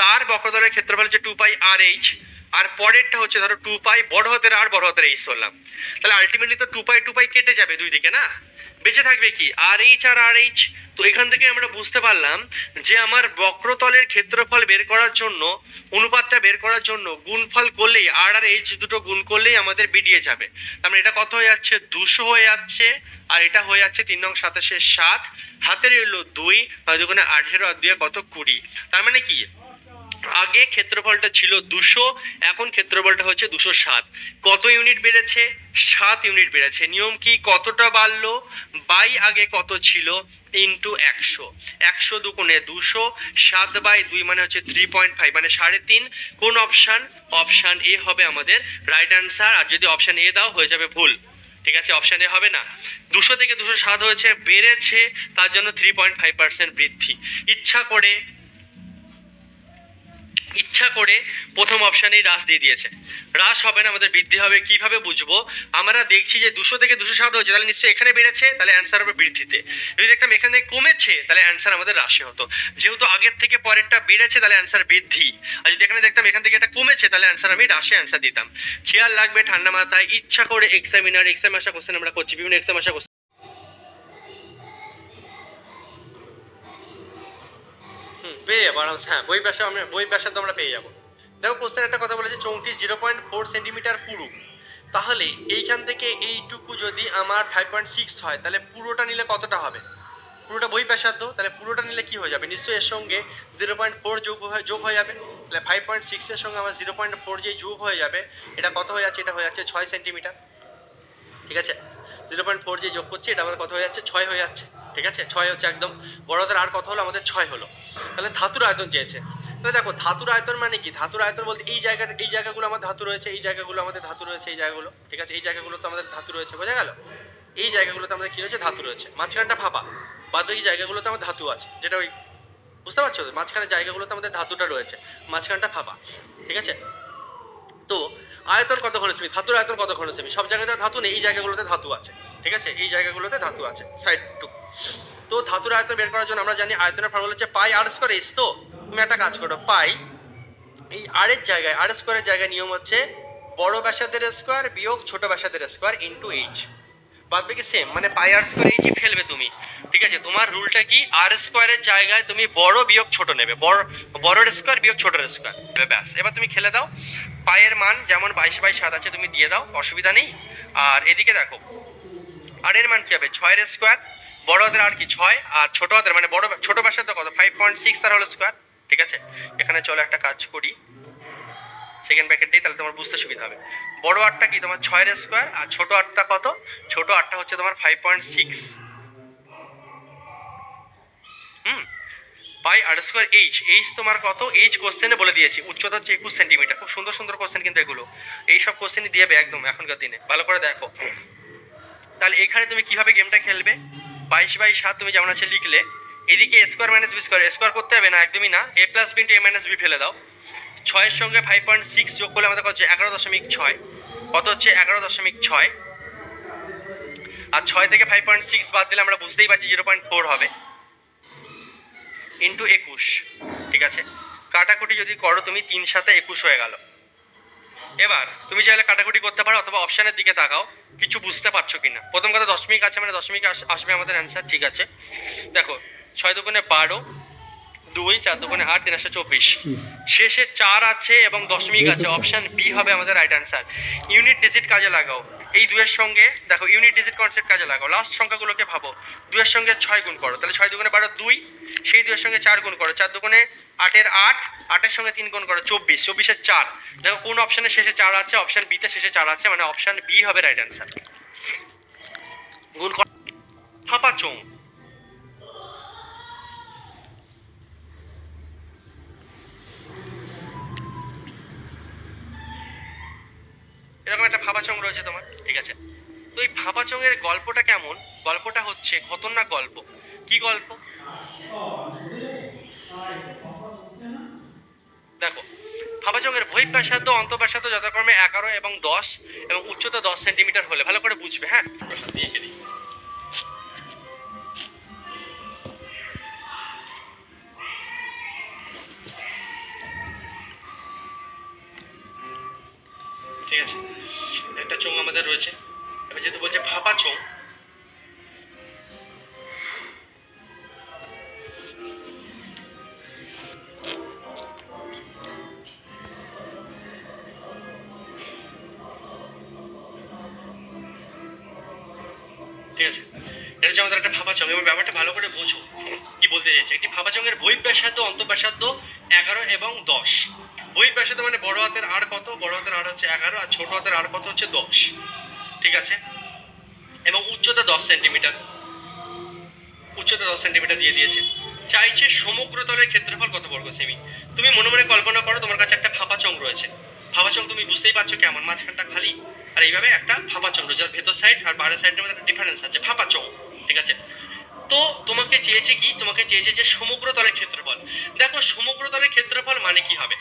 তার বক্রতলের ক্ষেত্রফল হচ্ছে 2πRh, আর পরেরটা হচ্ছে ধরো 2π বড় হাতের আর বড় হাতের h বললাম, তাহলে আলটিমেটলি তো 2π কেটে যাবে দুই দিকে না, বেঁচে থাকবে কি RH আর RH। তো এখান থেকে আমরা বুঝতে পারলাম যে আমার বক্রতলের ক্ষেত্রফল বের করার জন্য, অনুপাতটা বের করার জন্য গুণফল করলেই আর H দুটো গুণ করলেই আমাদের বেরিয়ে যাবে। তার মানে এটা কত হয়ে যাচ্ছে, 200 হয়ে যাচ্ছে, আর এটা হয়ে যাচ্ছে 3 নং 27 7, হাতের এলো 2, 2 18 আর 2 কত 20। তার মানে কি আগে ক্ষেত্রফলটা ছিল 200, এখন ক্ষেত্রফলটা হচ্ছে 207। কত ইউনিট বেড়েছে, 7 ইউনিট বেড়েছে। নিয়ম কি, কতটা বাড়লো, বাই আগে কত ছিল ইন্টু 100, 100 দুগুণে 200, 7/2 মানে হচ্ছে 3.5 মানে 3.5। কোন অপশন, অপশন এ হবে আমাদের রাইট অ্যান্সার। আর যদি অপশন এ দাও হয়ে যাবে ভুল, ঠিক আছে, অপশন এ হবে না। 200 থেকে 207 হয়েছে, বেড়েছে, তার জন্য 3.5% বৃদ্ধি। ইচ্ছা করে প্রথম অপশানেই হ্রাস দিয়ে দিয়েছে। হ্রাস হবে না, আমাদের বৃদ্ধি হবে। কিভাবে বুঝবো? আমরা দেখছি যে 200 থেকে 207 হয়েছে, তাহলে নিশ্চয়ই এখানে বেড়েছে, তাহলে অ্যান্সার হবে বৃদ্ধিতে। যদি দেখতাম এখানে কমেছে, তাহলে অ্যান্সার আমাদের হ্রাসে হতো। যেহেতু আগের থেকে পরেরটা বেড়েছে, তাহলে অ্যান্সার বৃদ্ধি। আর যদি এখানে দেখতাম এখান থেকে এটা কমেছে, তাহলে অ্যান্সার আমি হ্রাসে অ্যান্সার দিতাম। খেয়াল রাখবে ঠান্ডা মাথায়, ইচ্ছা করে এক্সাম আসা কোশ্চেন আমরা করছি, বিভিন্ন এক্সাম আসা কোশ্চেন পেয়ে যাবো আরামসে। হ্যাঁ, বই ব্যাসার্ধ আমরা পেয়ে যাবো। দেখো কোশ্চেন একটা কথা বলেছে, চৌংটি 0.4 সেন্টিমিটার পুরু। তাহলে এইখান থেকে এইটুকু যদি আমার 5.6 হয়, তাহলে পুরোটা নিলে কতটা হবে? পুরোটা বই ব্যাসার্ধ, তাহলে পুরোটা নিলে কি হয়ে যাবে? নিশ্চয়ই এর সঙ্গে 0.4 যোগ হয়ে যাবে। তাহলে 5.6 এর সঙ্গে আমার 0.4 যে যোগ হয়ে যাবে, এটা কত হয়ে যাচ্ছে? এটা হয়ে যাচ্ছে 6 সেন্টিমিটার। ঠিক আছে, 0.4 যে যোগ করছি, এটা আমাদের কত হয়ে যাচ্ছে? 6 হয়ে যাচ্ছে। ঠিক আছে, 6 হচ্ছে একদম। বড়দের আর কত হলো? আমাদের 6 হলো। তাহলে ধাতুর আয়তন চেয়েছে। তাহলে দেখো ধাতুর আয়তন মানে কি? ধাতুর আয়তন বলতে এই জায়গাগুলো আমার ধাতু রয়েছে, এই জায়গাগুলো আমাদের ধাতু রয়েছে, এই জায়গাগুলো। ঠিক আছে, এই জায়গাগুলো তো আমাদের ধাতু রয়েছে, বোঝা গেল? এই জায়গাগুলোতে আমাদের কি রয়েছে? ধাতু রয়েছে। মাঝখানটা ফাঁপা, বাদ বাকি জায়গাগুলোতে আমার ধাতু আছে, যেটা ওই, বুঝতে পারছো? মাঝখানে জায়গাগুলোতে আমাদের ধাতুটা রয়েছে, মাঝখানটা ফাঁপা। ঠিক আছে, তো আয়তন কতক্ষণ তুমি, ধাতুর আয়তন কতক্ষণ সেমি? সব জায়গাতে ধাতু নেই, এই জায়গাগুলোতে ধাতু আছে। ঠিক আছে, এই জায়গাগুলোতে ধাতু আছে, সাইড টু। তো ধাতুর আয়তন বের করার জন্য আমরা জানি আয়তনের ফর্মুলা হচ্ছে পাই আর স্কয়ার এইচ। তো তুমি একটা কাজ করো, পাই এই আর এর জায়গায়, আর স্কয়ারের জায়গায় নিয়ম হচ্ছে বড় ব্যাসার্ধের স্কয়ার বিয়োগ ছোট ব্যাসার্ধের স্কয়ার ইনটু এইচ। বাদ বাকি সেম, মানে পাই আর স্কয়ার এইচই ফেলবে তুমি। ঠিক আছে, তোমার রুলটা কি? আর স্কয়ারের জায়গায় তুমি বড় বিয়োগ ছোট নেবে, বড়র স্কয়ার বিয়োগ ছোটের স্কয়ার, ব্যাস। এবার তুমি খেলে দাও, পায়ের মান যেমন 22/7 আছে তুমি দিয়ে দাও, অসুবিধা নেই। আর এদিকে দেখো আর এর মান কি হবে? 6 এর স্কয়ার, বড় হাতের আর কি 6, আর ছোট হাতের মানে ছোট ব্যাসার্ধ কত? 5.6 তার হলো স্কয়ার। ঠিক আছে, এখানে চলো একটা কাজ করি, সেকেন্ড ব্র্যাকেট দিই, তাহলে তোমার বুঝতে সুবিধা হবে। বড় আটটা কি তোমার 6 এর স্কয়ার, আর ছোট আটটা কত? ছোট আটটা হচ্ছে তোমার 5.6। পাই আর স্কয়ার এইচ তোমার কত? এইচ কোশ্চেনে বলে দিয়েছি, উচ্চতা হচ্ছে 21 সেন্টিমিটার। খুব সুন্দর সুন্দর কোশ্চেন কিন্তু এগুলো, এইসব কোশ্চেনই দিয়েবে একদম এখনকার দিনে, ভালো করে দেখো। তাহলে এখানে তুমি কিভাবে গেমটা খেলবে? 22/7 তুমি যেমন আছে লিখলে, এদিকে square minus B square, square করতে হবে না, একদমই না। a plus B into a minus B ফেলে দাও। 6 এর সঙ্গে 5.6 যোগ করলে আমাদের কত হচ্ছে? 11.6। কত হচ্ছে? 11.6। আর 6 থেকে 5.6 বাদ দিলে আমরা বুঝতেই পারছি 0.4 হবে, ইন্টু 21। ঠিক আছে, কাটাকুটি যদি করো তুমি, 3 সাথে 21 হয়ে গেল। এবার তুমি চাইলে কাটাকুটি করতে পারো, অথবা অপশানের দিকে তাকাও, কিছু বুঝতে পারছো কিনা। প্রথম কথা দশমিক আছে, মানে দশমিক আসবে আমাদের অ্যান্সার। ঠিক আছে, দেখো 6 দুগুণে 12, 2 4 দুগুণে 8, 3 আসে 24, শেষে 4 আছে এবং দশমিক আছে। অপশান বি হবে আমাদের রাইট অ্যান্সার। ইউনিট ডিজিট কাজে লাগাও, এই 2 এর সঙ্গে দেখো ইউনিট ডিজিট কনসেপ্ট কাজে লাগাও। লাস্ট সংখ্যাগুলোকে ভাবো, 2 এর সঙ্গে 6 গুণ করো, তাহলে 6 দুগুণে 12 2, সেই 2 এর সঙ্গে 4 গুণ করো, 4 দুগুণে 8 8 এর সঙ্গে 3 গুণ করো 24, 24 4। দেখো কোন অপশানে শেষে 4 আছে? অপশান বি তে শেষে 4 আছে, মানে অপশান বি হবে রাইট অ্যান্সার। গুণ কর, ফাঁপা চোং। এরকম একটা ভাবাচং রয়েছে তোমার। ঠিক আছে, তো এই ভাবাচংয়ের গল্পটা কেমন? গল্পটা হচ্ছে খতরনাক গল্প। কি গল্প? দেখো, ভাবাচংয়ের বহিঃব্যাসার্ধ অন্তঃব্যাসার্ধ যথাক্রমে 11 এবং 10 এবং উচ্চতা 10 সেন্টিমিটার হলে, ভালো করে বুঝবে। হ্যাঁ, ঠিক আছে, একটা চোঙ আমাদের রয়েছে। এবার যেহেতু বলছে ভাপা চোঙ, ঠিক আছে, এটা হচ্ছে আমাদের একটা ভাপা চোঙ। এবার ব্যাপারটা ভালো করে বোঝো কি বলতে চাইছে। একটি ভাপা চোঙের বহিঃব্যাসার্ধ অন্তঃব্যাসার্ধ 11 এবং 10। বহিঃব্যাসার্ধ মানে বড় হাতের আর কত? বড় হাতের আর হচ্ছে 11, আর ছোট হাতের আর কত হচ্ছে 10। ঠিক আছে, এবং উচ্চতা 10 সেন্টিমিটার, উচ্চতা 10 সেন্টিমিটার দিয়ে দিয়েছে। চাইছে সমগ্র তলের ক্ষেত্রফল কত বর্গ সেমি। তুমি মনে মনে কল্পনা করো তোমার কাছে একটা ফাঁপা চোঙ রয়েছে। ফাঁপা চোঙ তুমি বুঝতেই পারছো কেমন, মাঝখানটা খালি, আর এইভাবে একটা ফাঁপা চোঙ রয়েছে, ভেতর সাইড আর বাইরের সাইডের মধ্যে একটা ডিফারেন্স আছে, ফাঁপা চোঙ, ঠিক আছে। তো তোমাকে চেয়েছে কি, তোমাকে চেয়েছে যে সমগ্র তলের ক্ষেত্রফল। দেখো সমগ্র তলের ক্ষেত্রফল মানে কি হবে,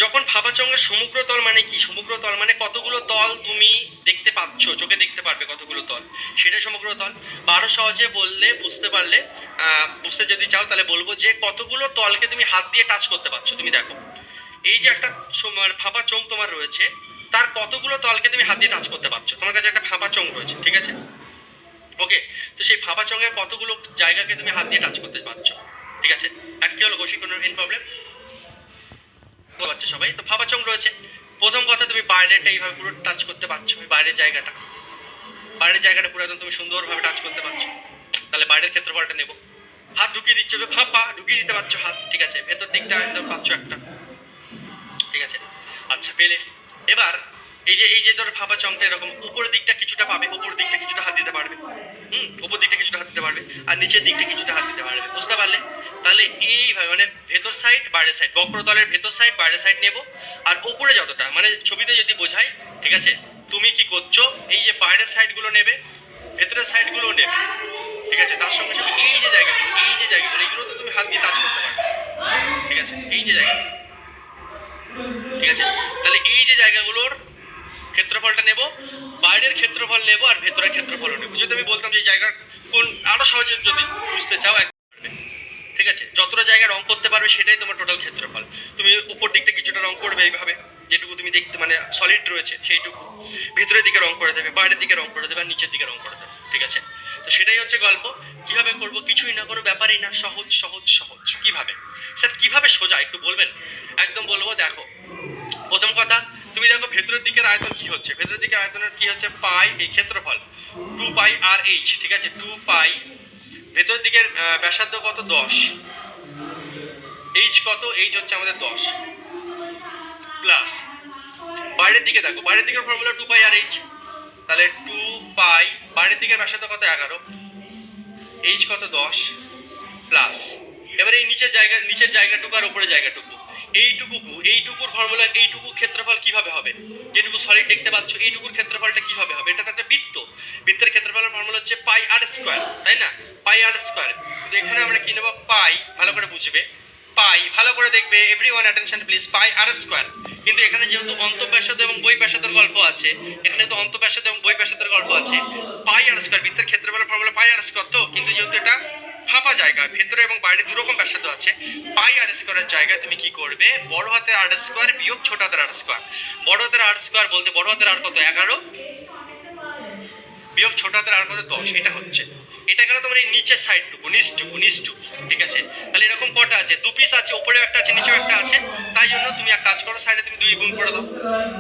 যখন ফাঁপা চোঙের সমগ্র তল মানে কি, সমগ্র তল মানে কতগুলো তল তুমি দেখতে পাচ্ছ, চোখে দেখতে পারবে কতগুলো তল, সেটাই সমগ্র তল। বা আরো সহজে বললে, বুঝতে পারলে, বুঝতে যদি চাও তাহলে বলবো যে কতগুলো তলকে তুমি হাত দিয়ে টাচ করতে পারছো। তুমি দেখো এই যে একটা ফাঁপা চোঙ তোমার রয়েছে, তার কতগুলো তলকে তুমি হাত দিয়ে টাচ করতে পারছো, তোমার কাছে একটা ফাঁপা চোঙ রয়েছে, ঠিক আছে। ওকে, তো সেই ফাঁপা চোঙের কতগুলো জায়গাকে তুমি হাত দিয়ে টাচ করতে পারছো, ঠিক আছে। আর কি হলো কৌশিক, কোনো ইন প্রবলেম পাচ্ছে সবাই? তো ফাঁপা চোঙ রয়েছে, প্রথম কথা তুমি বাইরেটা এইভাবে পুরো টাচ করতে পারছো, বাইরের জায়গাটা, বাইরের জায়গাটা পুরো একদম তুমি সুন্দরভাবে টাচ করতে পারছো। তাহলে বাইরের ক্ষেত্রফলটা নেব, হাত ঢুকিয়ে দিচ্ছ, ফাঁপা ঢুকিয়ে দিতে পারছো হাত, ঠিক আছে, ভেতর দিকটা একদম পাচ্ছ একটা, ঠিক আছে। আচ্ছা পেলে, এবার এই যে ধরো ফাঁপা চোঙটা এরকম উপরের দিকটা কিছুটা পাবে, উপরের দিকটা কিছুটা হাত দিতে পারবে, উপর দিকটা কিছুটা হাত দিতে পারবে, আর নিচের দিকটা কিছুটা হাত দিতে পারবে, বুঝতে পারলে? তাহলে এইভাবে মানে ভেতর সাইড বাইরের সাইড, বক্রতলের ভেতর সাইড বাইরের সাইড নেব, আর উপরে যতটা মানে ছবিতে যদি বোঝাই, ঠিক আছে, তুমি কি করছো, এই যে বাইরের সাইডগুলো নেবে, ভেতরের সাইডগুলো নেবে, ঠিক আছে, তার সঙ্গে সঙ্গে এই যে জায়গাগুলো, এই যে জায়গাগুলো, এগুলো তো তুমি হাত দিয়ে টাচ করতে পারবে, ঠিক আছে, এই যে জায়গা, ঠিক আছে। তাহলে এই যে জায়গাগুলোর ক্ষেত্রফলটা নেব, বাইরের ক্ষেত্রফল নেব, আর ভেতরের ক্ষেত্রফলও নেব। যদি আমি বলতাম যে জায়গার কোন, আরো সহজে যদি বুঝতে চাও, ঠিক আছে, যতটা জায়গা রং করতে পারবে সেটাই তোমার টোটাল ক্ষেত্রফল। তুমি উপর দিকটা কিছুটা রং করবে এইভাবে, যেটুকু তুমি দেখতে মানে সলিড রয়েছে সেইটুকু, ভেতরের দিকে রং করে দেবে, বাইরের দিকে রং করে দেবে, আর নিচের দিকে রং করে দেবে, ঠিক আছে। তো সেটাই হচ্ছে গল্প। কিভাবে করব, কিছুই না, কোনো ব্যাপারই না, সহজ সহজ সহজ। কিভাবে স্যার, কিভাবে সোজা একটু বলবেন? একদম বলবো, দেখো প্রথম কথা তুমি দেখো ভেতরের দিকের আয়তন কি হচ্ছে, ভেতরের দিকের আয়তনের কি হচ্ছে, পাই, এই ক্ষেত্রফল 2 পাই আর এইচ, ঠিক আছে, 2 পাই, ভেতরের দিকের ব্যাসার্ধ কত, 10, এইচ কত, এইচ হচ্ছে আমাদের 10, প্লাস বাইরের দিকে দেখো, বাইরের দিকের ফর্মুলা 2 পাই আর এইচ, তাহলে 2 পাই, বাইরের দিকের ব্যাসার্ধ কত, 11, এইচ কত, 10, প্লাস এবার এই নিচের জায়গাটুকু আর উপরের জায়গাটুকু, এইটুকুর ফর্মুলা, এইটুকু ক্ষেত্রফল কিভাবে হবে, যেটুকু সলিড দেখতে পাচ্ছ এইটুকুর ক্ষেত্রফলটা কিভাবে হবে, এটা তো একটা বৃত্ত, বৃত্তের ক্ষেত্রফলের ফর্মুলা হচ্ছে পাই আর স্কয়ার, তাই না, পাই আর স্কয়ার। কিন্তু এখানে আমরা কি নেব, পাই, ভালো করে বুঝবে, পাই ভালো করে দেখবে, এভরিওয়ান অ্যাটেনশন প্লিজ, পাই আর স্কয়ার। কিন্তু এখানে যেহেতু অন্তঃব্যাসার্ধ এবং বহিঃব্যাসার্ধের গল্প আছে, এখানে তো অন্তঃব্যাসার্ধ এবং বহিঃব্যাসার্ধের গল্প আছে, পাই আর স্কয়ার, বৃত্তের ক্ষেত্রফলের ফর্মুলা পাই আর স্কয়ার। তো কিন্তু যেহেতু এটা ফাঁপা জায়গা, ভেতরে এবং বাইরে দুরকম ব্যাসার্ধ আছে, পাই আর স্কয়ারের জায়গায় তুমি কি করবে, বড় হাতের আর স্কয়ার বিয়োগ ছোট হাতের আর স্কয়ার। বড় হাতের আর স্কয়ার বলতে বড় হাতের আর কত, 11, বিয়োগ ছোট হাতের আর কত, 10, এটা হচ্ছে, এটা গেল তোমার এই নিচের সাইডটুকু, নিচটুকু, ঠিক আছে। তাহলে এরকম কটা আছে, 2 পিস আছে, উপরেও একটা আছে, নিচেও একটা আছে, তাই জন্য তুমি এক কাজ করো, সাইডে তুমি 2 গুণ করে দাও।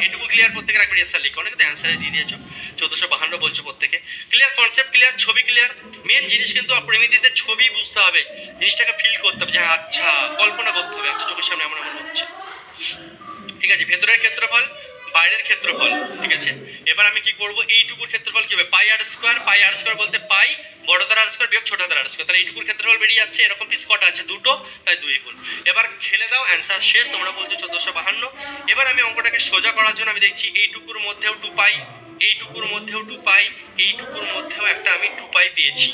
এটুকু ক্লিয়ার, প্রত্যেকের একবার অ্যান্সার লিখো, অনেকে তো অ্যান্সারে দিয়ে দিয়েছো, 1452 বলছো প্রত্যেকে, ক্লিয়ার, কনসেপ্ট ক্লিয়ার, ছবি ক্লিয়ার। মেন জিনিস কিন্তু অপরিমিতিতে ছবি বুঝতে হবে, জিনিসটাকে ফিল করতে হবে, যে আচ্ছা কল্পনা করতে হবে, আচ্ছা চোখের সামনে এমন এমন হচ্ছে, ঠিক আছে। ভেতরের ক্ষেত্রফল, বাইরের ক্ষেত্রফল, ঠিক আছে। এবার আমি কি করব, এইটুকুর ক্ষেত্রফল কি হবে, পাই আর স্কয়ার বলতে পাই বড় হাতের আর স্কয়ার বিয়োগ ছোট হাতের আর স্কয়ার, তাহলে এইটুকুর ক্ষেত্রফল বেরিয়ে যাচ্ছে, এরকম পিস কটা আছে, 2টো, তাই 2 গুণ। এবার খেলে দাও, অ্যান্সার শেষ, তোমরা বলছো 1452। এবার আমি অঙ্কটাকে সোজা করার জন্য আমি দেখছি এইটুকুর মধ্যেও 2 পাই, এইটুকুর মধ্যেও 2 পাই, এইটুকুর মধ্যেও একটা আমি 2 পাই পেয়েছি,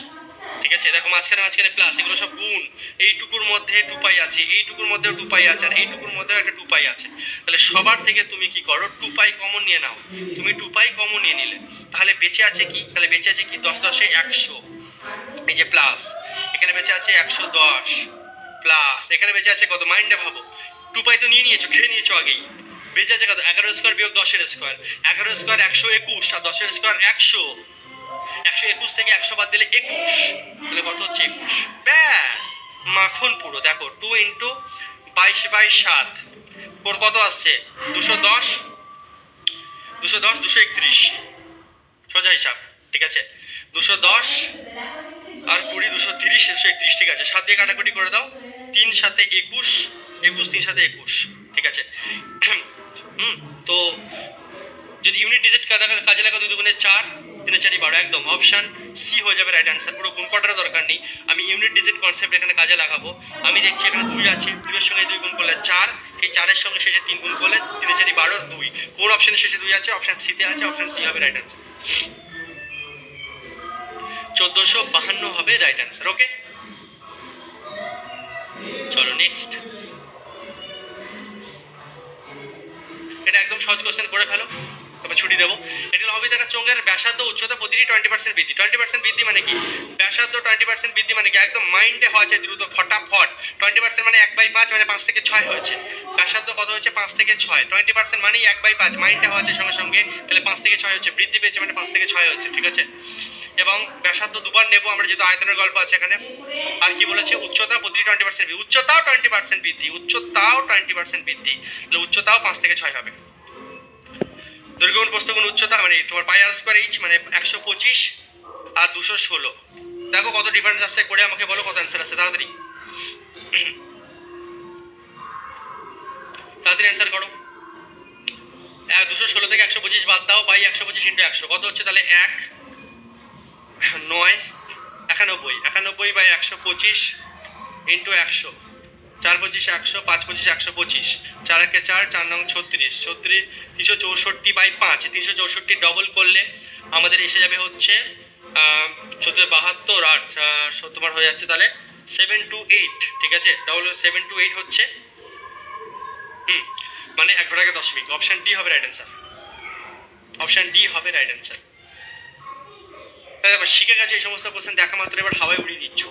ঠিক আছে। দেখো মাঝখানে প্লাস, এগুলো সব গুণ, এইটুকুর মধ্যে 2 পাই আছে, এইটুকুর মধ্যেও 2 পাই আছে, আর এইটুকুর মধ্যেও একটা 2 পাই আছে। তাহলে সবার থেকে তুমি কি করো, 2 পাই কমন নিয়ে নাও, তুমি 2 পাই কমন নিয়ে নিলে, তাহলে বেঁচে আছে কি, তাহলে বেঁচে আছে কি, 10 10 100, এই যে প্লাস, এখানে বেঁচে আছে 110, প্লাস এখানে বেঁচে আছে কত, মাইন্ডে ভাবো, 2 পাই তো নিয়ে নিয়েছো, খেয়ে নিয়েছো আগেই, বেঁচে আছে কত, 11 স্কয়ার বিয়োগ 10 স্কয়ার, 11 স্কয়ার 121, আর 10 স্কয়ার 100, 121 থেকে 100 বাদ দিলে 21, তাহলে কত হচ্ছে, 21, ব্যাস মাখন পুরো। দেখো 2 ইন্টু 22/7 কত আসছে, 210, 231, সোজা হিসাব, ঠিক আছে, 210 আর 20, 230, 231, ঠিক আছে, 7 দিয়ে কাটাকুটি করে দাও, 3 7 21, 21 3 7 21, ঠিক আছে। তো যদি ইউনিট ডিজিট কাজে লাগা, 2 দুগুণে 4, 3 4 12, একদম অপশন সি হয়ে যাবে রাইট অ্যান্সার, পুরো গুণ করার দরকার নেই, আমি ইউনিট ডিজিট কনসেপ্ট এখানে কাজে লাগাবো। আমি দেখছি এখানে 2 আছে, 2 এর সঙ্গে 2 গুণ করলে 4, সেই 4-এর সঙ্গে শেষে 3 গুণ করলে 3 4 12 2। কোন অপশনের শেষে 2 আছে? অপশন সি তে আছে, অপশন সি হবে রাইট অ্যান্সার। 1452 হবে রাইট অ্যান্সার। ওকে, চলো নেক্সট। এটা একদম সহজ কোশ্চেন, করে ফেলো, তবে ছুটি দেবো। এটা হলো অবৃত্তাকার চোঙের ব্যাসার্ধ উচ্চতা প্রতিটি 20% বৃদ্ধি। 20% বৃদ্ধি মানে কি? ব্যাসার্ধ 20% বৃদ্ধি মানে কি? একদম মাইন্ডে হওয়া যায় দ্রুত, ফটাফট। 20% মানে 1/5 মানে 5 থেকে 6 হয়েছে। ব্যাসার্ধ কত হচ্ছে? 5 থেকে 6। 20% মানেই 1/5, মাইন্ডে হওয়া যায় সঙ্গে সঙ্গে, তাহলে 5 থেকে 6 হচ্ছে। বৃদ্ধি পেয়েছে মানে 5 থেকে 6 হচ্ছে, ঠিক আছে। এবং ব্যাসার্ধ দুবার নেবো আমরা, যেহেতু আয়তনের গল্প আছে এখানে। আর কি বলেছে? উচ্চতা প্রতিটি 20% বৃদ্ধি, উচ্চতাও 20% বৃদ্ধি, উচ্চতাও 20% বৃদ্ধি, তাহলে উচ্চতাও 5 থেকে 6 হবে। দৈর্ঘ্য গুণ প্রস্থ গুণ উচ্চতা মানে তোমার পাই আর স্কোয়ার এইচ মানে 125 আর 216। দেখো কত ডিফারেন্স আসছে, করে আমাকে বলো কত অ্যান্সার আসছে, তাড়াতাড়ি তাড়াতাড়ি অ্যান্সার করো। 216 থেকে 125 বাদ দাও, পাই 125 ইন্টু 100 কত হচ্ছে? তাহলে 1 9 91, 91 বাই 125 ইন্টু 100, 4 25 100, 5 25 125, 4 একে 4, 4 নং 36, 36 364 বাই 5, 364 ডবল করলে আমাদের এসে যাবে হচ্ছে 72 আর তোমার হয়ে যাচ্ছে তাহলে 728, ঠিক আছে। ডবল 728 হচ্ছে মানে 1 ঘটাকে 10 মিনিট। অপশন ডি হবে রাইট অ্যান্সার, অপশন ডি হবে রাইট অ্যান্সার। শিখে গেছে এই সমস্ত কোশ্চেন দেখা মাত্র, এবার হাওয়ায় উড়িয়ে দিচ্ছ।